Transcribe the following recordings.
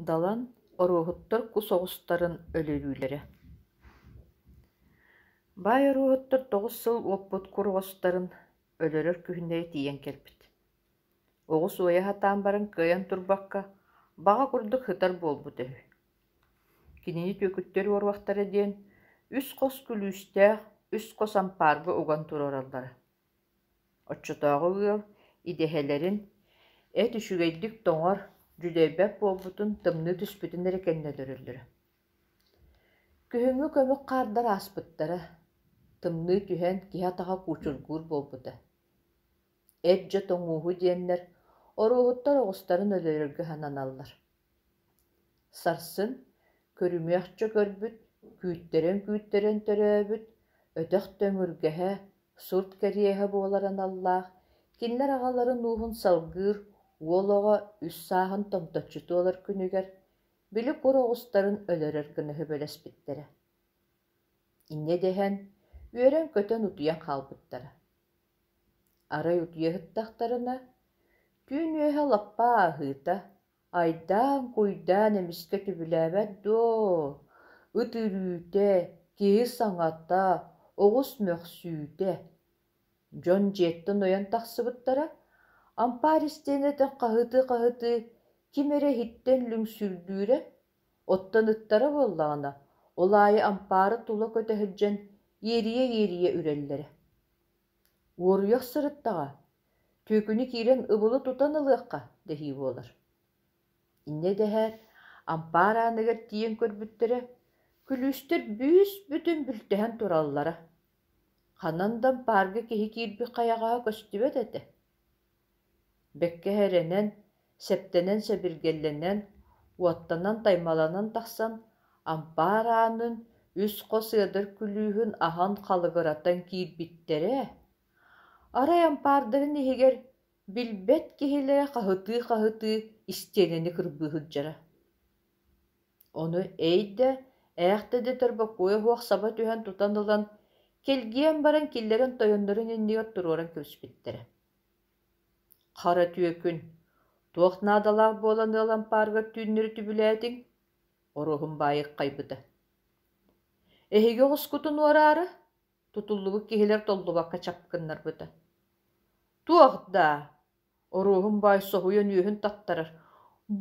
Далан оруһуттар кус оҕустарын өлөрүүлэри. Баай оруһуттар 9 сыл уоппут куруҕустарын өлөрөр күһүнэри тиийэн кэлбит. Оҕус уойа хатаан баран кыайан турбакка баҕа курдук хытар буолбут өһү. Кинини түөкүттөр уоруахтара диэн үс хос күлүүстээх, үс хос ампаарга уган турараллара. Оччотооҕу ыал идэһэлэрин эт үчүгэйдик тоҥор дьүлэйбэк буолбутун тымныы түспүтүн эрэ кэннэлэрэллэрэ. Күһүҥҥү көмүк хаардар ааспыттара, тымныы түһэн киһи атаҕа куучургуур буолбута. Эт дьэ тоҥууһу диэннэр оруоһуттар оҕустарын өлөрөргө хананаллар. Сарсын көрүмүөхчэ көрбүт, күүттэрэн төрөөбүт, өтөх төҥүргэһэ, сурт кэриэһэ буоларан аллаах, кинилэр аҕаларын уухун салгыыр уолоҕо үс сааһын томточчутуолар күнүгэр били кур оҕустарын өлөрөр гыныһы бөлэспиттэрэ. Инне дэһэн үөрэн көтөн утуйан хаалбыттара. Арай утуйаһыттахтарына түүн үөһэ лаппаа ааһыыта, айдаан куйдаан эмискэ түбүлээбэт дуо, ыт үрүүтэ, киһи саҥата, оҕус мөхсүүтэ. Дьон дьиэттэн ойон тахсыбыттара, ампаар истиэнэтэн хаһыты ким эрэ иттэн лүҥсүрдүүрэ, оттон ыттара буоллаҕына улаайы ампаары тула көтөһүлдьэн иерийэ үрэллэрэ. Уоруйах сырыттаҕа, түөкүнү киирэн ыбылы тутан ылыахха дэһии буолар. Инне дэһээр ампаар ааныгар тиийэн көрбүттэрэ күлүүстэр бүүс бүтүн бүлтэһэн тураллара. Ханандан парга киһи киирби хайаҕаһа көстүбэт этэ. Бэккэһэрэнэн, сэптэнэн сэбиргэллэнэн, уоттанан таймаланан тахсан, ампаар аанын үс хос ыадыр күлүүһүн аһан халыгыратан киирбиттэрэ, арай ампаардарын иһигэр билбэт киһилэрэ хаһыты истиэнэни кырбыыһылдьара. Ону эйдэ ээхтэдэ төрбөккуойа хуох саба түһэн тутан ылан келгиэн баран киллэрэн тойоннорун иннигэр туруоран кэбиспиттэрэ. Хара түөкүн, туох наадалаах буолан ыал ампаарга түүннүрү түбүлээтиҥ, оруоһун баайык хайбыта. Эһиги оҕускутун уораары, тутуллубут киһилэр толлубакка чапкыннарбыта. Туох даа, оруоһун баай соһуйан үөһүн таттарар,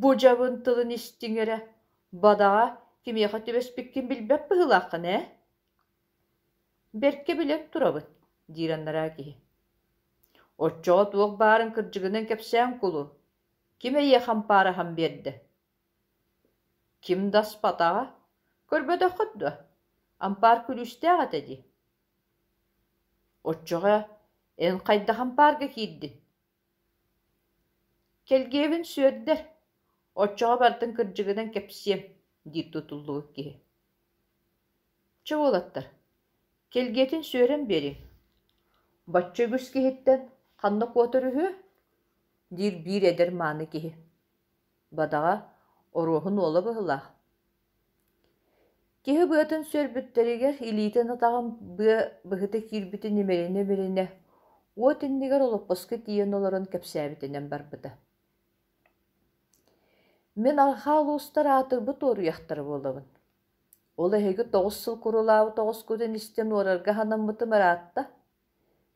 бу-дьабын тылын истиҥэрэ, бадаҕа кимиэхэ түбэспиккин билбэп быһылааххын, ээ? Берке билэн турабыт, диираннараа киһи. Оччоҕо туох баарын кырдьыгынан кэпсээн кулу, ким эйиэх ампаараһан биэрдэ? Ким даспатаҕа? Көрбөтөххөт дуо, ампаар күлүүстээҕэ тэдии. Оччоҕо эн хайдах ампаарга киирдин. Келгиэбин сүөрдэр, оччоҕо бартын кырдьыгынан кэпсиэм, диир тутуллубут киһи. Чугулаттар, келгиэтин сүөрэн биэриҥ. Бачча үгүс киһиттэн ханна куотар үһү? Диир биир эдэр мааны киһи. Бадаҕа оруоһун уола быһылаах. Киһи быатын сүөрбүттэригэр илиитэн атаҕын быа быһыта киирбитин имэрине уот иннигэр олоппоска тиийэн олорон кэпсээбитинэн барбыта. Мен арха улуустар аатырбыт уоруйахтар буолабын. Ол эһиги 9 сыл курулаабыт оҕускутун истэн уорарга ханаммытым ыраатта.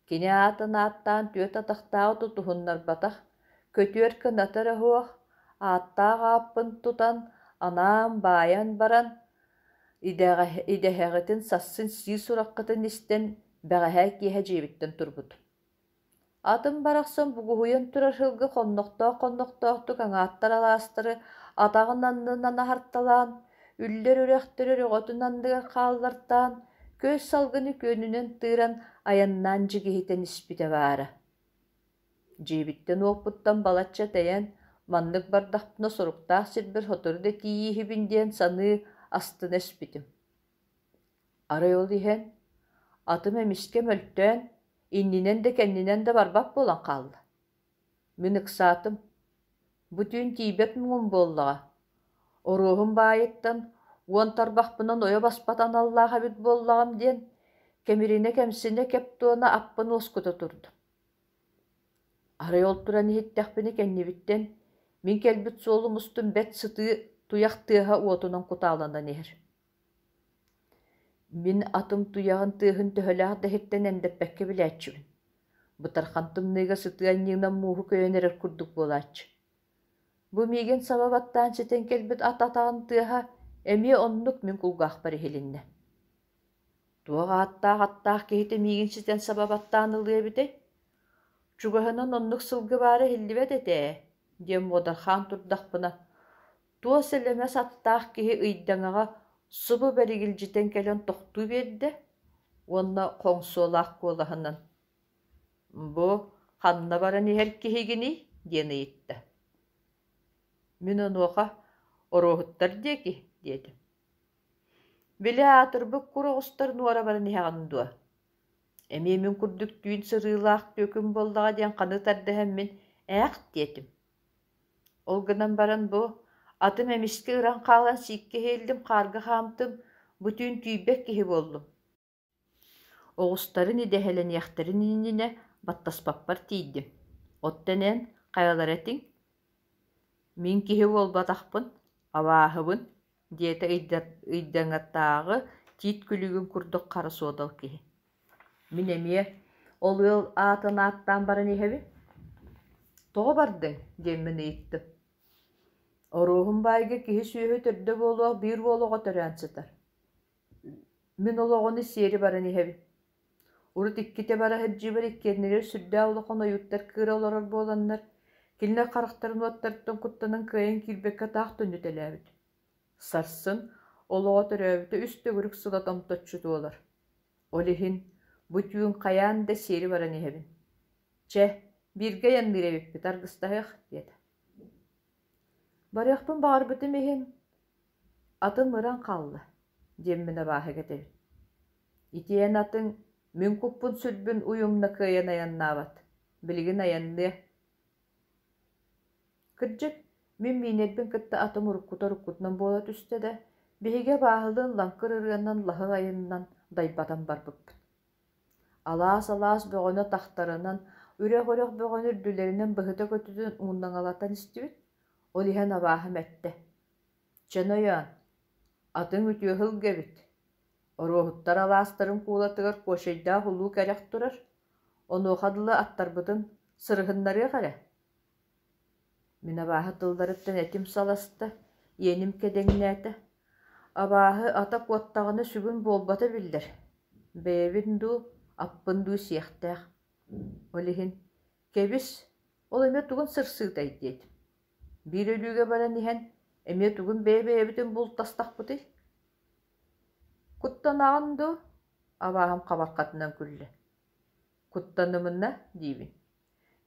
Кини аатын ааттаан түөт атахтааҕы тутуһуннарбатах, көтүөр кынатар аһуох, ааттаах ааппын тутан, анаан бааyan баран, идэһэҕитин сассын сии сураххытын истэн бэҕэһээ киэһэ дьиэбиттэн турбут. Атын барахсан бугуһуйан турар хылгы хонноқтоох-хонноқтоохтук аҥааттар алаастары атаҕын аннын анаһарталаан, үллэр үрэхтэрэр оҕотун андыгар хааллартаан, көс салгыны күөнүнэн тыыран аяннаан дьигиһитэн испитэ баара. Дьиэбиттэн уоппуттан балачча тэйэн маннык бардахпына суруктаах сирбэр хотуру да тиийиһибин диэн саныы астын эспитим. Арай ол иһэн атым эмискэ мөлтөөн иннинэн да кэннинэн да барбап буолан хаалла. Мин ыксаатым, бу түүн тиийбэт муҥун буоллаҕа, оруоһун баайыттан уон тарбахпынан ойо баспатан аллаахабит буоллаҕам диэн кэмирине кэмсине кэп туона аппын уоскута турдум. Арай ол туран иһиттэхпини кэннибиттэн мин кэлбит суолумустун бэт сытыы туяқ тыаһа уотунан кутааланан иһэр. Мин атым туяғын тыаһын төһөлээх дэһиттэн эндеппэкке билээччүбүн. Бутархантымныйга сытыанньыынан мууһу көйөнерэр курдук буолааччы. Бу миигин сабабаттаан ситен келбит ат атаҕын тыаһа эмиэ оннук мин кулгаахпар иһилиннэ. Туох аттаах киһитэ миигин ситен сабабаттаан ылыабытай. Чугаһынан оннук сылгы баары хилливэт этээ, диэн буодархан турдахпына. Туо сэлэмэс аттаах киһи ыйдаҥаҕа субу бэригилдьитэн кэлэн тохтуу биэрдэ, уонна хоҥсуолаах куолаһынан. Бу ханна баран иһэр киһигини диэн ыйытта. Мин онуоха ороһуттар диэки диэтим. Били аатырбык куроҕустар нуора баран иһэҕин дуо. Эмиэ мин курдук түйүн сырыылаах түөкүм боллаҕа диэн ханы тардаһан мин ээх диэтим. Ол гынан баран бу атым эмиске ыран хаалан сиикке хэйэлдим хаарга хаамтым бутүүн түйбэк киһи буоллум. Оҕустарын идэһэлэниэхтэрин иннинэ баттаспаппар тиийдим. Оттенэн хайалар этиң мин киһи буолбатахпын, абааһыбын диэtä ыйдаҥатааҕы тиит күлүгүн курдук хара суодал киһи. Мин эмиэ ол ыал аатын ааттаан баран иһэбин. Тоҕо бардыҥ диэн мин ыйыттым. Ороһун баайга киһи сүөһү төрдө буолуох биир буолуоҕо төрөөн сытар. Мин олоҕуну сиэри баран иһэбин. Урут икките бара хырдьыыбар иккиэннэрэр сүрдээ улохон ойуттар кыыра олорор буоланнар, килинэ харахтарын уоттарыттан куттанан кыайан киирбэккэ таах төннүтэлээбит. Сарсын олоҕо төрөөбүтэ үс төгүрүк сыла томточчу туолар. Ол иһин бу түүн хайаан да сиэри баран иһэбин. Че, бииргэ янныырабиппит аргыстаһыах диэт. Барыахпын баҕарбытым иһин атым ыран хаалла диэн мин абааһы кэтэбит. Итиэн атың мин куппун сүрбүн уйумна кыайан аяннаабат, билигин аянныа. Кырдьык мин миинэрбин кытта атым уруккута-уруккутунан буола түстэ да, биһигэ бааһылыын ланкыр ырыаннан лаһы айыннан дайбатан барбыппыт. Алаас бөҕөнө тахтарынан, үрэх-үрэх бөҕөнө үрдүлэринэн быһыта көтүтүн ууннаҥалатан истибит, ол иһэн абааһы мэтте. Чанояан, атың үтүөһүл гэбит. Ороһуттар алаастарын куулатыгар куошайдаах улуу кэрэх турар, онуохадылы аттарбытын сырыһыннарыах эрэ. Мин абааһы тылдарыттан этим саласта, иэним кэдэҥнээтэ. Абааһы ата куоттаҕына сүгүн буолбата биллэр. Бэйэбин дуу, аппын дуу сиэхтээх. Ол иһин, кэбис, ол эмиэ тугун сырсыытай диэт. Биир өлүүгэ баран иһэн, эмиэ тугун бэйэбитин бултастахпытый. Куттанааҕын дуу, абааһым хабархатынан күллэ. Куттанымына диибин.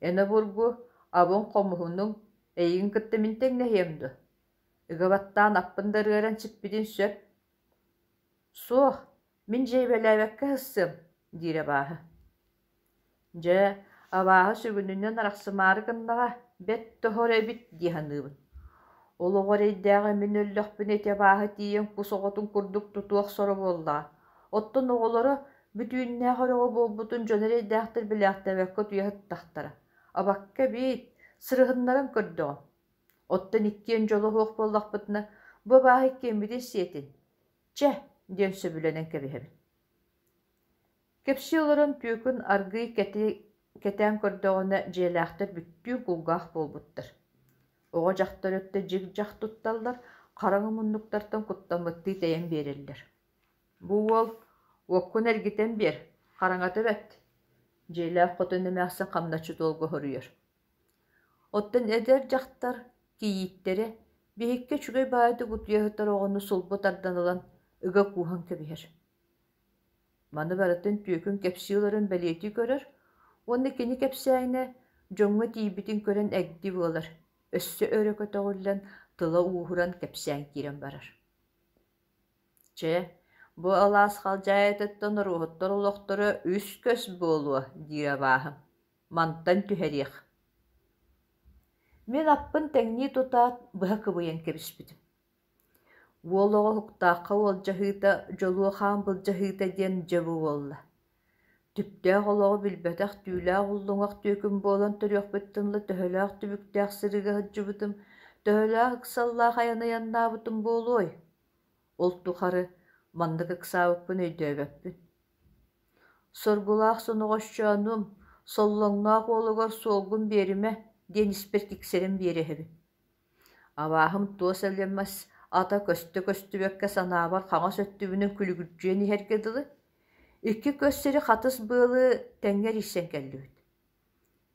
Эна бургу абын хомуһунуң эйигин кытта мин тэҥнэһиэм ду. Ыгабаттаан аппындарыаран сиппитин сөп. Суох, мин дьэйбэлээбэккэ хыссым, диир абааһы. Дьэ, абааһы сүгүнүнэн арахсымаары гыннаҕа бэт тоһор эбит диэханыыбын. Олоҕор эйдээҕэ мин өллөхпүн эти абааһы тиийэн кусоҕотун курдук тутуох соро буоллаҕа. Оттон оҕолоро бүтүүннээх ороҕо буолбутун дьонор эйдээхтэр билээхтэбэккэ туйаһыттахтара. Абакка биит, сырыһыннаран көрдөҕөм. Оттон иккиэн дьоло хуох буоллахпытына, бу абааһы киэммитин сиэтин. Че, диэн сөбүлэнэн кэбиһэбин. Кэпси олорон түүкүн аргый кэтээн көрдөҕөнө дьиэлээхтэр бүттүүн кулгаах буолбуттар. Оҕо дьахтар өттө дьиг дьах тутталлар, хараҥы муннуктартан куттаммыттыы тэйэн биэрэллэр. Бу уол уоккун эргитэн биэр, хараҥаты бэт. Дьиэлээх хотун эмээхсэн хамначы туолга хоруйар. Оттон эдэр дьахтар кийииттэрэ биһикке чүгэй баайды гутуйаһытар оҕону сулбут арданылан ыга кууһан кэбиһэр. Маны барытын түүкүн кэпсииларын бэлиэти көрөр, уонна кини кэпсээҥҥэ дьоҥҥа тиийбитин көрөн эгди буолар, өссө өрөкөтөҕүллэн тыла уухуран кэпсээҥ киирэн барар. Че, бу алаас халдьаайатыттан оруоһуттар олохторо үс көс буолуо диир абааһым. Мантан түһэриэх. Мен аппын тэҥнии тутаат быһа кыбыйан кэбиспитим. Уолоҕо хуктаахха уолдьаһыыта, дьолуохаан былдьаһыыта диэн дьабы уолла. Түптээх олоҕо билбэтэх түүлээх уллуҥах түүкүм буолан төрүөхпүттынла төһөлөөх түбүктээх сырыга хыджыбытым, Töөлээх ыксаллаах айанаяннаабытым буолуой. Ол тухары мандык ыксаабыппын өйдөбөппүн. Соргулаах сонугощоонум соллоҥноох уолугар суолгун биэриме диэн испер киксэрин биэрэһэбин. Абааһым туо сэлэммэс ата көстө-көстүбөккэ санаабар хаҥа сөттүбүнэн күлүгүрдьүөн иһэргэ дылы, икки көссери хатыс быалы тэҥҥэр иссэн кэллибит.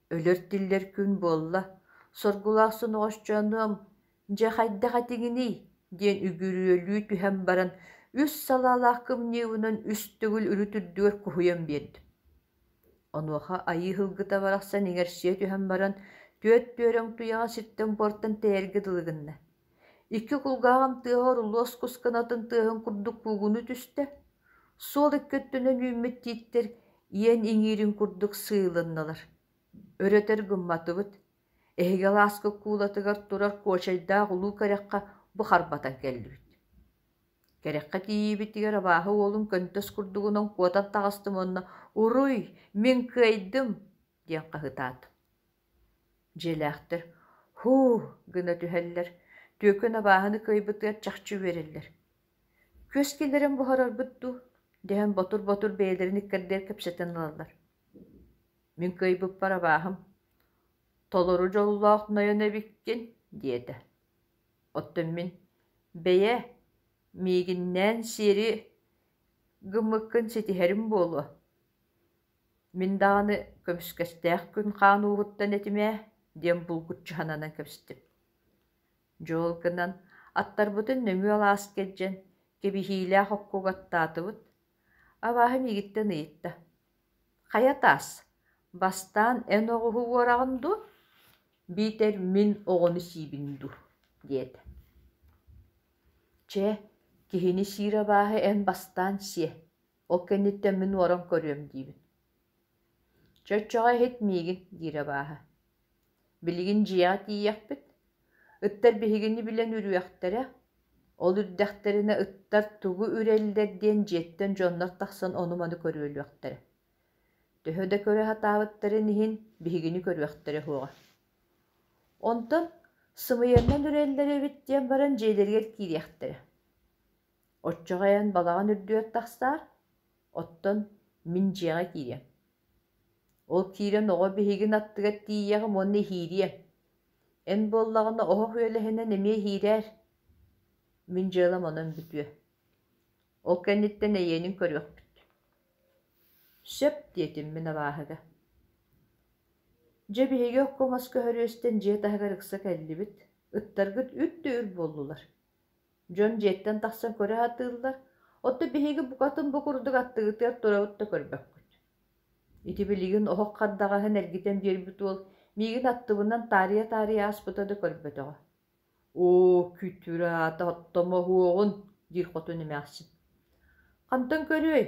Өлөр тиллэр күн буолла, соргулаах сонугощоонум дьэ хайдах атиҥиний диэн үгүрүөлүү түһэн баран үс салаалаах кымньыыбынан үс түгүл үрү түрдүгэр куһуйан биэрдим. Онуоха айыы хылгыта барахсан иҥэрсиэ түһэн баран түөт түөрөҥ туйаҕа ситтэн буортан тэйэргэ дылыгынна. Икки кулгааҕам тыаһар улуос кусканатын тыаһын курдук пуугуну түстэ, суол иккөттүнэн үүммит тииттэр иэн иҥиирин курдук сыылынналар. Өрөтөр гымматыбыт, эһигэлааскы куулатыгар турар куочайдаах улуу кэрэххэ быхарбатан кэллибит. Кэрэххэ тиийибитигэр абааһы уолун көнтөс курдугунан куотан таҕастыманна «Уруй, мин кыайдым» диэн хаһытаатым. Дьиэлээхтэр «Хуу» гына түһэллэр, түөкүн абааһыны кыайбытыгар чахчы үөрэллэр. «Күөс киллэрэн буһарарбыт дуу» дэһэн ботур-ботур бэйэлэрин иккэрдээр кэпсэтэн ылаллар. «Мин кыайбыппар абааһым, толору дьоллоох нойон эбиккин» диэтэ. Оттон мин «Бэйэ, миигиннээн сиэри гыммыккын ситиһэрим буолуо. Мин даҕаны көмүскэстээх күн хаан уһуттан этимээ» диэн булгуччу хананан кэпстим. Дьуол гынан аттарбытын нөҥүө алаас кэлдьэн кэбиһиилээх оккугаттаатыбыт, абааһы миигиттэн ыйытта. «Хайа таас, бастаан эн оҕуһу буораҕын дуу, биитэр мин оҕону сиибин дуу» диэтэ. «Чэ, киһини сиир абааһы эн бастаан сиэ, ол кэнниттэн мин уоран көрүөм» диибин. «Чөччөҕө эһит миигин» диир абааһы. «Билигин дьиэҕэ тиийэхпит, ыттар биһигини билэн үрүөхтэрэ, ол үрдэхтэринэ ыттар тугу үрэллэр диэн дьиэттэн дьоннор тахсан ону-маны көрүөлүөхтэрэ. Төһө да көрө хатаабыттарын иһин биһигини көрүөхтэрэ хуоҕа. Онтон сымыйаннан үрэллэрэбит диэн баран дьиэлэригэр киириэхтэрэ. Оччоҕойан балаҕан үрдүөт тахсаар, оттон мин дьиэҕэ киириэм. Ол киирэн оҕо биһигин аттыгар тиийэҕим уонна иһиириэм. Эн буоллаҕына оһох үөлэһинэн эмиэ иһиирээр. Мин дьыалам онон бүтүө. Ол кэнниттэн эйиэнин көрүөхпүт. «Сөп» диэтим мин абааһыга. Дьэ биһиги оккумас көһөрүөстэн дьиэ таһыгар ыкса кэллибит, ыттаргыт үт-түүр буоллулар. Дьон дьиэттэн тахсан көрө атыыллар, отто биһиги букатын бу курдук аттыгытыар турабыт да көрбөккүт. Ити билигин оһох хардаҕаһын эргитэн биэрбит уол миигин аттыбынан таарыа аспыта да көрбөтөҕө. «Оо, күтүрээта оттомо хуоҕун» диир хотун эмээхсин. «Хантан көрүөй,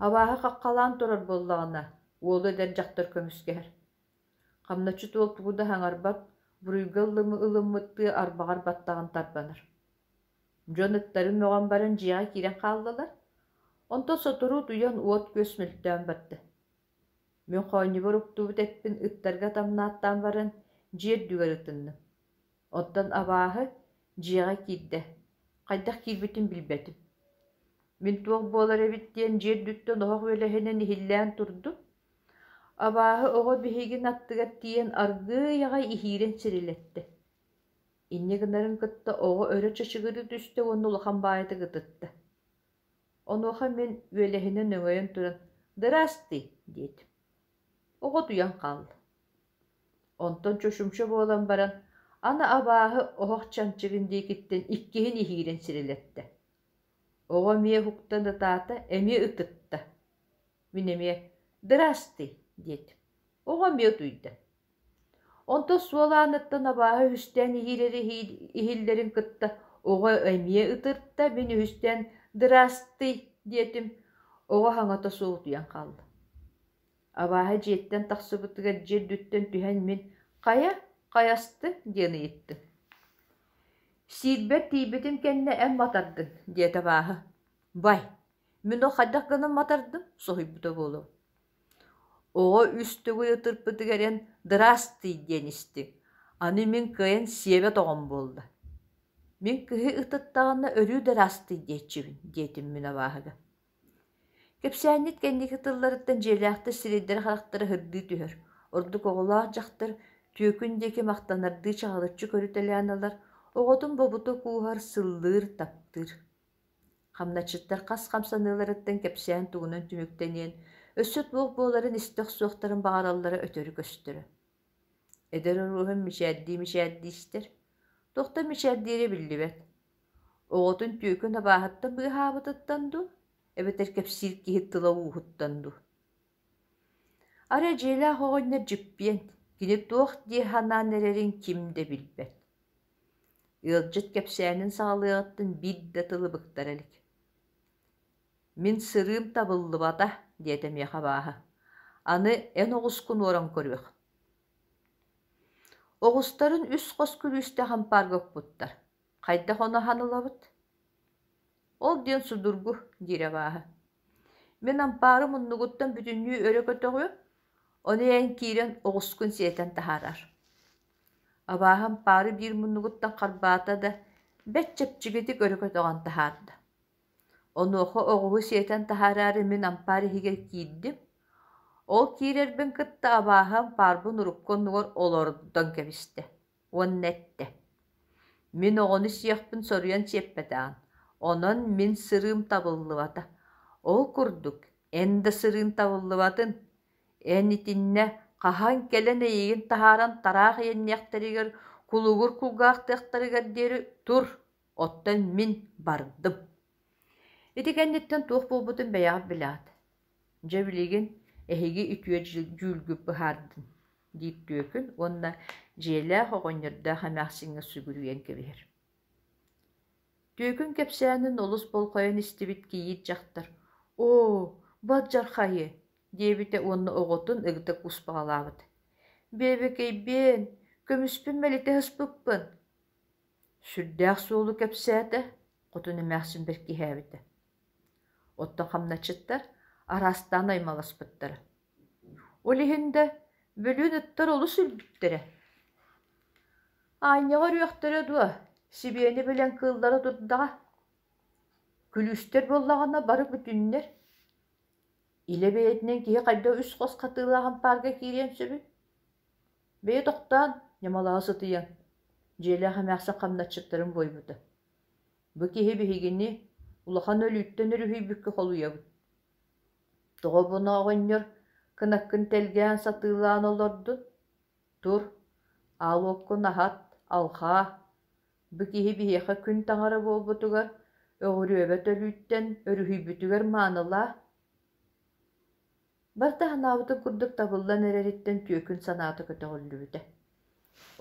абааһы хаккалаан турар буоллаҕына, уолу эдэр дьахтар көмүскэһэр. Хамначчы туол тугу да хаҥарбат, буруйга ылыммыттыы арбаҕар баттаҕын тарбанар. Дьон ыттарын оҕон баран дьиэҕэ киирэн хааллалар, онто сотору туйан уот күөс мөлтөөн барда. Мен хоонньубар уктубут эппин ыттарга тамнааттаан баран дьиэр дүгэр ытынным. Оттон абааһы дьиэҕэ киирдэ, хайдах киирбитин билбэтим. Мин туох буолар эбит диэн дьиэр дүттэн оһох үөлэһинэн иһиллээн турдум. Абааһы оҕо биһигин аттыгар тиийэн аргыыйаҕай иһиирэн сирилэтте. Инньэ гынарын кытта оҕо өрө чачыгыры түстэ уонна улахан баайыты гытытта. Онуоха мен үөлэһинэн өҥөйөн туран «Дырасты» диэтим. Оҕо туйан хаалла. Онтон чочумча буолан баран ана абааһы оһох чанчыгын диэкиттэн иккиһин иһиирэн сирилэтте. Оҕо миэ хуктан ытаата, эмиэ ытытта. Мин эмиэ «Дырасты» диэтим. Оҕо миэ туйда. Онто суолааныттан абааһы үстэн иһиирери иһиллэрин кытта, оҕо эмиэ ытырта, мин үстэн «Дырасты» диэтим. Оҕо хаҥата суол туйан хаалла. Абааһы дьиэттэн тахсыбытыгар дьиэр дүттэн түһэн мин «Хая, хаясты» диэн ыйыттым. «Сиирбэт тиибитин кэннэ эм матардын» диэт абааһы. «Бай, мин о хайдах гынан матардым» соһуйбута буолуо. Оҕо үстүгү ытырпытыгар эн «Дырасты» диэн исти. Аны мин кыйын сиебе тоҕон буолла. Мин кыһы ытыттаҕына өрүү да растый диэччибин, диэтим мин абааһыга. Кепсээннит кэнники тылларыттан дьиэлээхтэр сирииддэр харахтара хырдыы түһөр. Ордук оҕолаах дьахтар түөкүн диэки махтанардыы чаҕалыччы көрүтэлээналар, оҕотун бобуту кууһар сыллыыр таптыыр. Хамначыттар хас хамсаныыларыттан кепсээн тугунан түмүктэниэн, өссөт буох буоларын истэх суохтарын баҕараллара өтөрү көстөрө. Эдэр оруоһун мичээддиистэр. Тохта мичээддиири биллибэт. Оҕотун түөкүн абааһыттан быыһаабытыттан ду, эбэтэр кэпсиир киһи тылауууһуттан ду. Ара дьиэлээх оҕонньор дьиппиэн, кини туох диэханаан эрэрин ким да билбэт. Ыалдьыт кэпсээнин саҕалыаҕыттан биир да тылыбыктар элик. Мин сырыым табыллыбата, диэтэмиэх абааһы. Аны эн оҕускун уоран көрүөх. Оҕустарын үс хос күлүүстэ хампааргыкпуттар. Хайдах ону ханылабыт. Ол диэн судургу, диир абааһы. Мен ампаары муннугуттан бүтүннүү өрө көтөҕүм, оны эн киирэн оҕускун сиэтэн таһаарар. Абааһы ампаары биир муннугуттан харбаата да бэт чэпчигитик өрө көтөҕөн таһаарда. Онуохо оҕуһу сиэтэн таһаарары мен ампаары хигэр киирдим. Ол киирэрбин кытта абааһы ампаарбын уруккун нугар олордон кэбистэ. Уоннэтте. Мин оҕону сиэхпин соруйан сиэппэтэҕин. Онон мин сырыым табыллыбата. Ол курдук, эн да сырыым табыллыбатын. Эн итинне хаһан кэлэн эйигин таһааран тараах иэнниэхтэригэр кулугур кулгаахтыахтарыгар диэри тур. Оттон мин бардым. Ити кэнниттэн туох булбутун бэйэҕит билэҕит. Дьэ билигин эһиги үтүө дьүүлгүп быһаардын. Диит түөкүн, уонна дьиэлээх оҕонньорда хамаахсыҥҥа сүгүрүйэн кэбиһэр. Түөкүн кэпсээнин олус болхойон истибит киийит дьахтар. «Оо, бат жархайы!» диэбитэ уонна оҕотун ыгыта куспаҕалаабыт. «Биэбэкэйбиэн, көмүспүн мэлите ыспыппын». Сүрдээх суолу кэпсээтэ, хотун эмээхсин бэркиһээбитэ. Оттон хамначыттар арастаан аймаласпыттара. Олиһинда бөлүүн ыттар олус үлбүттэрэ. Айньаҕа үрүөхтэрэ дуо, сибиэни билэн кыыллара турдаҕа. Күлүүстэр боллаҕына бары бүтүннэр. Илэ бэйэтинэн киһи хайда үс хос хатыылааҕын паарга киириэн сөбү. Бэйэ тохтаан, ньамалаҕа сытыйан, дьиэлээх эмээхсин хамначыттарын бойбута. Бу киһи биһигини улахан өлүүттэн өрүһүйбүккэ холуйабыт. Тоҕо буна оҕонньор кынаккын телгээн сатыылаан олордун. Тур, аалуоккун аһат, алхаа. Бу киһи биһиэхэ күн таҥара буолбутугар öҕürüöbet өлүүттэн өрүһүйбүтүгэр маанылаа. Барта ханаабытын курдук табыллан эрэриттэн түөкүн санааты көтөҕүллүбүтэ.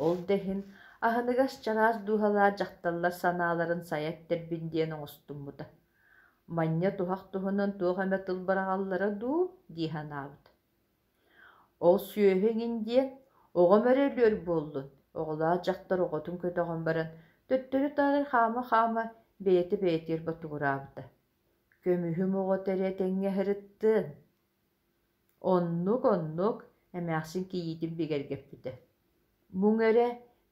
Ол дэһин аһыныгас чараас дууһалаа дьахталлар санааларын сайат тэрбин диэн оҥостуммута. Манньа тухах туһунан туох эмэ тылбараҕаллара дуу дии ханаабыт. Ол сүөһүҥин диэн оҕом өрөлүөр буоллун. Оҕолаа дьахтар оҕотун көтөҕөн баран төттөрү таарар хаама бэйэти батугураабыта. Көмүһүм оҕо тэрэ тэҥҥэ хырыттыын. Оннук эмээхсин киийитин бигэргэппитэ. Муҥ эрэ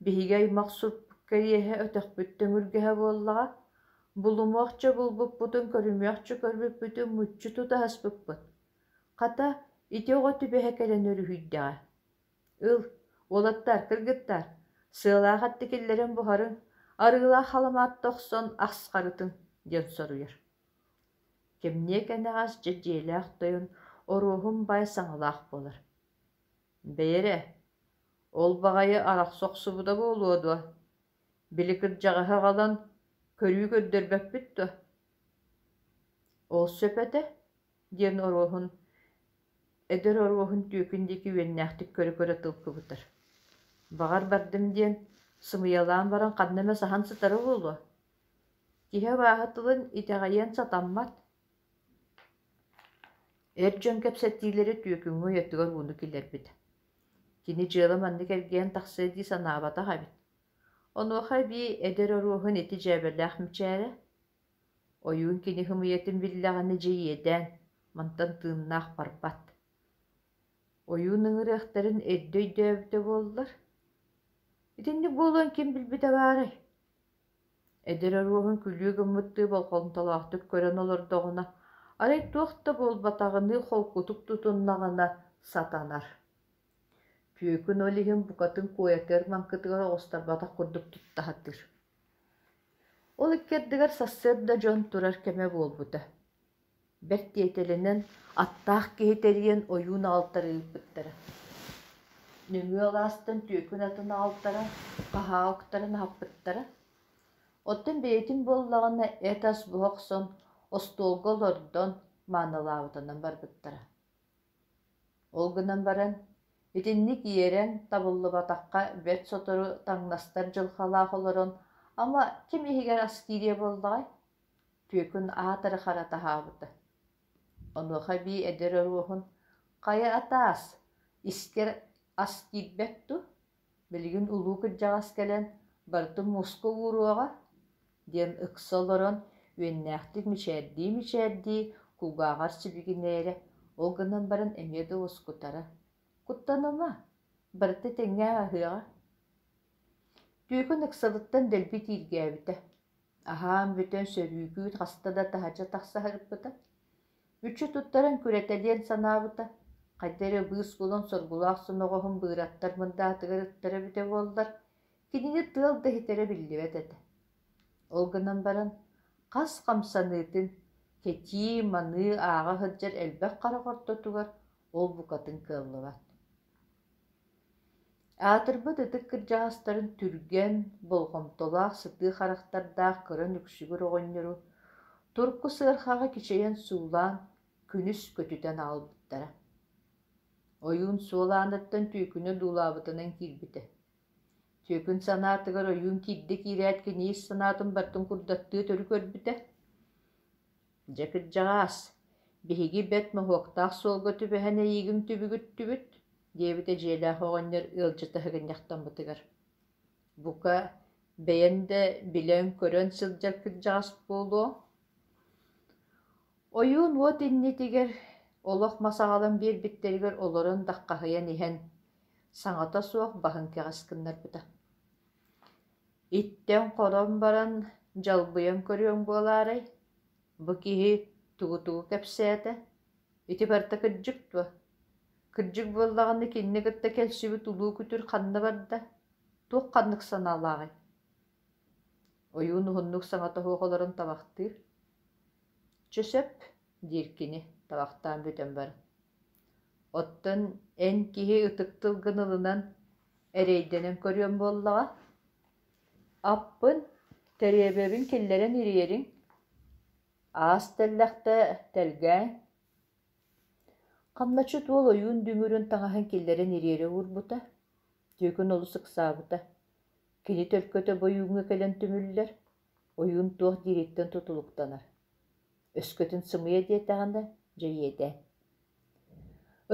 биһигэ аймах сурпук кэриэһэ өтөхпүттэн үргэһэ буоллаҕа, булумуохча булбуппутун көрүмүөхчү көрбүппүтүн муччу тутаһаспыппыт. Хата ити оҕо түбэһэ кэлэн өрүһүйдэҕэ. Ыл, уолаттар, кыргыттар, сыалаах аттикиллэрэн бухарын арыылаах халамаат тохсон ахсхарытын диэн соруйар. Кемние кэнэҕас дьэдьиэлээх тойон оруоһун бай саҥалаах болар. Бэйэрэ, ол баҕайы арах сохсубута буолуо дуо. Били кырдьаҕаһа аҕалан көрүү көрдөрбөппүт дуо. Ол сөпэтэ диэн эдэр оруоһун түөкүндики үөннээхтик көрө тылкыбытар. Баҕар бардым диэн сымыйалаан баран ханнэмэ сахан сытары буолуо. Киһи абааһытылын итэҕэйэн сатаммат. Эр дьон кэпсэтtiилэри түөкүҥҥү ыйаттыгар уunu килэрбит. Кини дьыала маннык эргээн тахсыа дии санаабатах эбит. Онуоха бии эдэр оруоһун ити дьээбэлээх мичээрэ. Ойуун кини хымыйатын биллэҕини дьиийэдээн, мантан тыыннаах барбат. Ойуун ыҥырыахтарын эддөй дөөбүтэ буоллар. Итинник буолан ким билбите баарай. Эдер руухун күлүү гыммытты болқонталаахтык көрөн олордоҕуна, арай туохта буолбатаҕыны холкутук тутуннаҕына сатанар. Пүөкүн олиһин букатын куойакер манкытыгар оҕустарбатах курдук туттаһатыр. Ол иккердигэр сассыарда дьон турар кэме буолбута. Бэрт диэтэлэнэн аттаах киһитэриэн ойуун аалтарыыппыттара. Нүҥүө алаастан түөкүн атын аалтара, хаһаауктара наһаппыттара. Оттон бэйэтин буоллаҕына этас буһок сон остуолга олордон маанылаабытынан барбыттара. Ол гынан баран итинник иэрэҥ табыллыбатахха бэт сотору таҥнастар дьылхалаах олорон, ама ким иһигэр аскиирия буоллаҕай, түөкүн аатары харатаһаабыта. Онуоха бии эдэр оруоһун «Хайа атаас, искер аскиирбэтту, билигин улуу кырдьаҕас кэлэн бартым муску ууруоҕа» диэн ыкса олорон үөннээхтик мичээрдии куугааҕар сибигинээрэ ол гынан баран эмиэ да уоскутара. Куттанама, барыта тэҥҥээх аһыаҕа. Түөкүн ыксалыттан дэлби тииргээбитэ. Аһаан бүтэн сөрүүгүүт хаста да таһача тахсаһарыппыта. Үччү туттаран күрэтэлиэн санаабыта. Хайдары быыс булан соргулаах соноҕоһун быыраттар мындаатыгар ыттара бүтэ буоллар. Кинини тыал да хитерэ биллибэт этэ. Ол гынан баран хас хамсаныытын кэтии маныы ааҕа сылдьар элбэх харахортотугар ол букатын кыаллыбат. Аатырбыт ытык кырдьаҕастарын түргэн болҕомтолаах сытыы харахтардаах кыран үксүгүр оҕонньору турку сыархаҕа кичэйэн суулаан күнүс көтүтэн аалбыттара. Ойуун суолаанаттан түүкүнэ дуулаабытынан киирбитэ. Түөкүн санаатыгар ойуун киирдэ киирээт киниис санаатын бартын курдаттыы төрү көрбүтэ. Дьэ кырдьаҕаас, биһиги бэт моһуоктаах суолга түбэһэн эйигим түбүгүт диэбитэ дьиэлээх оҕонньор ыалдьыта ыгынньахтаммытыгар. Бука бэйэн да билэн көрөн сылдьар кырдьаҕас буолуо. Ойуун уот иннитигэр олох масаҕалан биэрбиттеригэр олорон даххаһыйан иһэн саҥата суох баһын кэҕаскыннарбыта. Иттэн хорон баран дьалбыйан көрүөҥ буолаарай. Бу киһи тугу кэпсээтэ. Ити барта кырдьык дуо. Кырдьык буоллаҕына кинини кытта кэлсүбүт улуу күтүр ханна барда. Туох ханнык санаалааҕай. Ойуун уһуннук саҥата суох олорон табахтыыр. «Чөсөп» дииркини табахтаан бүтэн бара. Оттон эн киһи ытыктыл гыныылынан эрэйдэнэн көрүөн буоллаҕа. Аппын тэриэбэбин киллэрэн ириэриҥ. Аас тэллэхтэ тэлгээҥ. Ханначы туол ойуун дүҥүрүн таҥаһын киллэрэн ириэрэ уурбута. Түөкүн олус ыксаабыта. Кини төлкөтө бойууҥҥа кэлэн түмүллэр. Ойуун туох дириттэн тутулуктанар. Өскөтүн сымыйа диэтэҕинэ дьайиэтэ.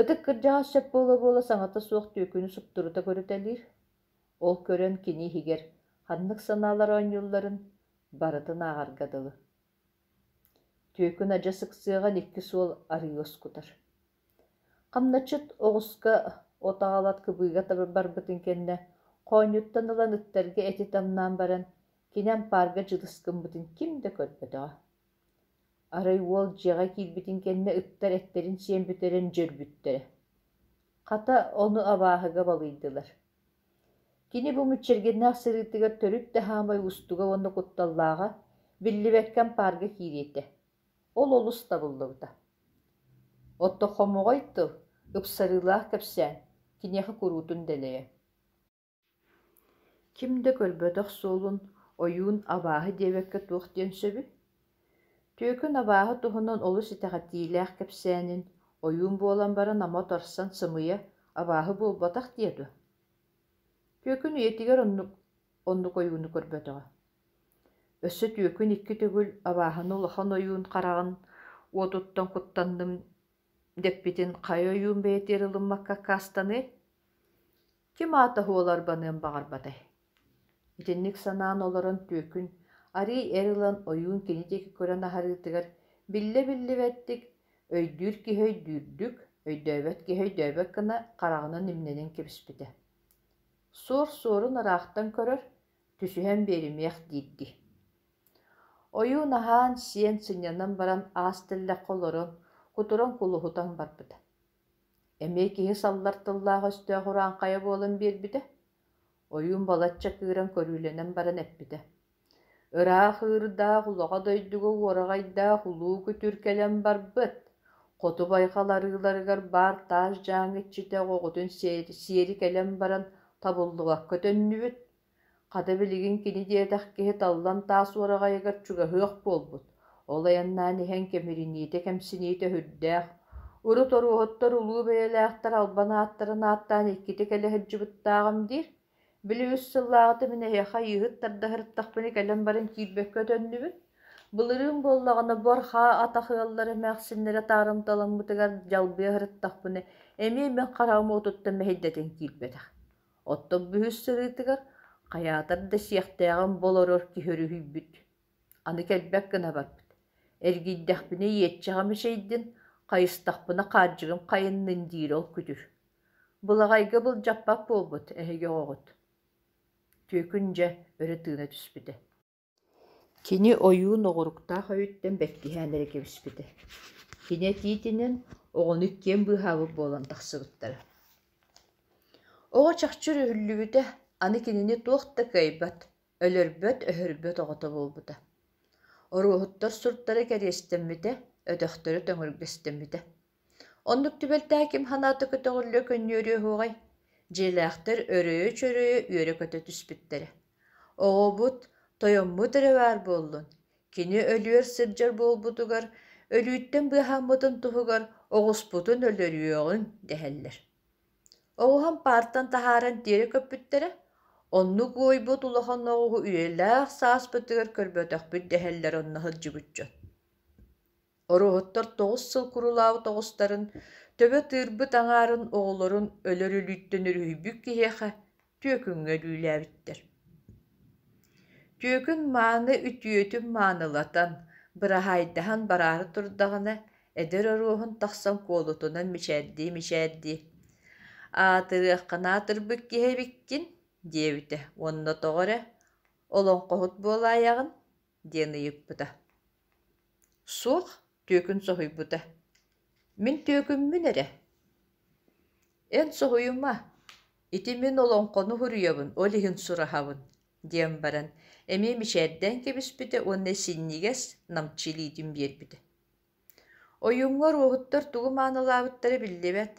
Ытык кырдьаҕас сөп буола саҥата суох түөкүнү суптурута көрүтэлиир. Ол көрөн кини иһигэр ханнык санаалар оонньуулларын барытын ааҕаргадылы. Түөкүн адьа сыксыаҕан икки суол арыы оскутар. Хамначыт оҕуска отаҕалат кыбыыга барбытын кэннэ хооньуттан ылан ыттарга эти тамнаан баран кинэн паарга дьылыскымбытын ким да көрбөтөҕө. Арай уол дьиэҕэ киирбитин кэннэ ыттар эттерин сиэмбүтэрэн дьөрбүттэрэ. Хата ону абааһыга балыйдылар. Кини бу мүччэргэннаах сырыытыгар төрүт да хаамай устуга уонна кутталлааҕа биллибэккэн паарга киириэтэ. Ол олус табыллыбыта. Отто хомоҕойту ыпсарыылаах кэпсээн киниэхэ куруутун дэлэйэ. Ким да көрбөтөх суолун ойуун абааһы диэбэккэ туох диэн сөбү. Түөкүн абааһы туһунан олус итэҕэтиилээх кэпсээнин ойуун буолан баран ама торсан сымыйа абааһы буолбатах диэдү. Түөкүн үйэтигэр оннук ойууну көрбөтөҕө. Өссө түөкүн икки түгүл абааһыны улахан ойуун хараҕын уотуттан куттанным деппитин хай ойуун бэйэтиэр ылыммакка кастаны ким аата хуолар баныан баҕарбатай. Итинник санаан олорон түөкүн арый эр ылан ойуун кинитеки көрөн аһарыытыгар биллибэттик өйдүүр киһи өйдүүрдүк, өйдөөбөт киһи өйдөөбөт гына хараҕынан имнэнин кэбиспитэ. Суор-суорун араахтан көрөр, түсүһэн беримиэх диирди. Ойуун аһаан сиэн сынньанан баран аастыллах холорон, кутуран кулуһутан барбыта. Эмиэ киһи саллар тыллаах өстөөх ураан хая буолан биэрбитэ. Ойуун балачча кыыран көрүүлэнэн баран эппитэ. Ыраах ыырдаах улоҕа дойдугу уораҕайдаах улуу күтүр кэлэн барбыт. Хоту байхаларыыларыгар баар тааж жааҥыччыта оҕотун сиэри кэлэн баран табыллугакка төннүбүт. Хата билигин кини диэтэх киһи таллан таас уораҕайыгар чугаһыах буолбут. Ол аяннаан иһэн кэмириниитэ кэмсиниитэ хүрдээх. Урут оруоһоттор улуу бэйэлээхтэр албанааттарын ааттаан иккити кэлэһэджибыттааҕам диир. Билибис сыллааҕыты минэһиэхэ иыһыт тардаһырыттахпыны кэлэн баран киирбэккэ төннүбүт. Былырыын буоллаҕына бор хаа атахыаллары мээхсиннэрэ таарымталаммытыгар дьалбыаһырыттахпыны эмиэ мен хараама утуттан мэһиддэтин киирбэтэх. Оттон бүһүс сырыытыгар хайаатар да сиэхтээгэн болорор киһөрүһүйбүт. Аны кэлбэк гына барбыт. Эргийдэхпини иетчэҕэ мишэйдин хайыстахпына хаадьыгым хайыннын диир ол күтүр. Былаҕайга былдьаппак буолбут эһиги оҕоҕут. Түөкүн дьэ өрө тыына түспүтэ. Кини ойуун оҕуруктаах өйүттэн бэккиһээнэрэ кэбиспитэ. Кини тиитинэн оҕонук киэн быыһаабы буолан тахсыбыттара. Оҕо чахчыр үһүллүбүтэ, аны кинини туохта кайбат, өлөрбөт өһөрбөт оҕото буолбута. Оруоһуттар суртары кэриэстэммитэ, өтөхтөрү төҥүргэстэммитэ. Оннук түбэлтää ким ханааты көтөҕүллүө көннүөрүөһуоҕай, дьиэлээхтэр өрөö-чөрөö үөрэ көтө түспүттэрэ. Оҕобут тойоммут эрэ баар буоллун. Кини өлүөр сылдьар буолбутугар, өлүүттэн быаһааммытын туһугар оҕуспутун өлөрүөҕүн дэһэллэр. Оҕуһан партан таһааран диэри көппүттэрэ, оннук уойбут улахан оҕуһу үөлээх сааспытыгар көрбөтөхпүт дэһэллэр онно сылдьыбыччот. Оруоһуттар тоҕус сыл курулаабыт оҕустарын, төбө тыырбыт аҥаарын оҕолорун өлөр үлүүттэн өрүһүйбүк киһиэхэ түөкүҥҥө лүүлээбиттэр. Түөкүн мааны үтүөтүн маанылатан, быраһайдаһан бараары турдаҕына эдэр оруоһун тахсан куолутунан мичээддии. Аатырыахханаа тырбык киһэбиккин диэбитэ, уонна тоҕо эрэ, олоҥхоһут буолаайаҕын диэн ыйыппыта. Суох түөкүн соһуйбута. Мин түөкүммүн эрэ. Эн соһуйума, ити мин олоҥхону хуруйабын, ол иһин сураһабын, диэн баран, эмиэ мичээддэн кэбиспитэ уонна синнигэс намчилиитин биэрбитэ. Ойуҥҥа руоһуттар тугу маанылаабыттары биллибэт.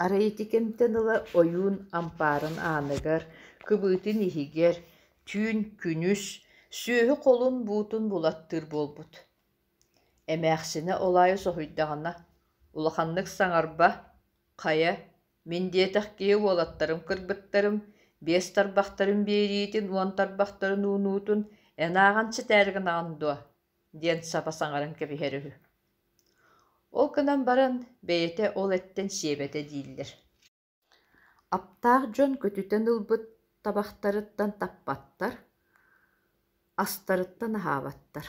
Арайыти кэмтэн ыла ойуун ампаарын ааныгар, кыбыытын иһигэр, түүн күнүс, сүөһү холун буутун булаттыыр буолбут. Эмээхсине олаайы соһуйдаҕына, улаханнык саҥарба, хая, мин диэтэх киһи уолаттарым кырбыттарым, биэс тарбахтарым биэриитин уон тарбахтарын уунуутун энааҕан ситээригин аҕын дуо, диэн саба саҥаран кэбиһэрүһү. Ол кынан баран бэйэтэ ол эттэн сиэбэтэ дииллэр. Аптаах дьон көтүтэн ылбыт табахтарыттан таппаттар, астарыттан аһаабаттар.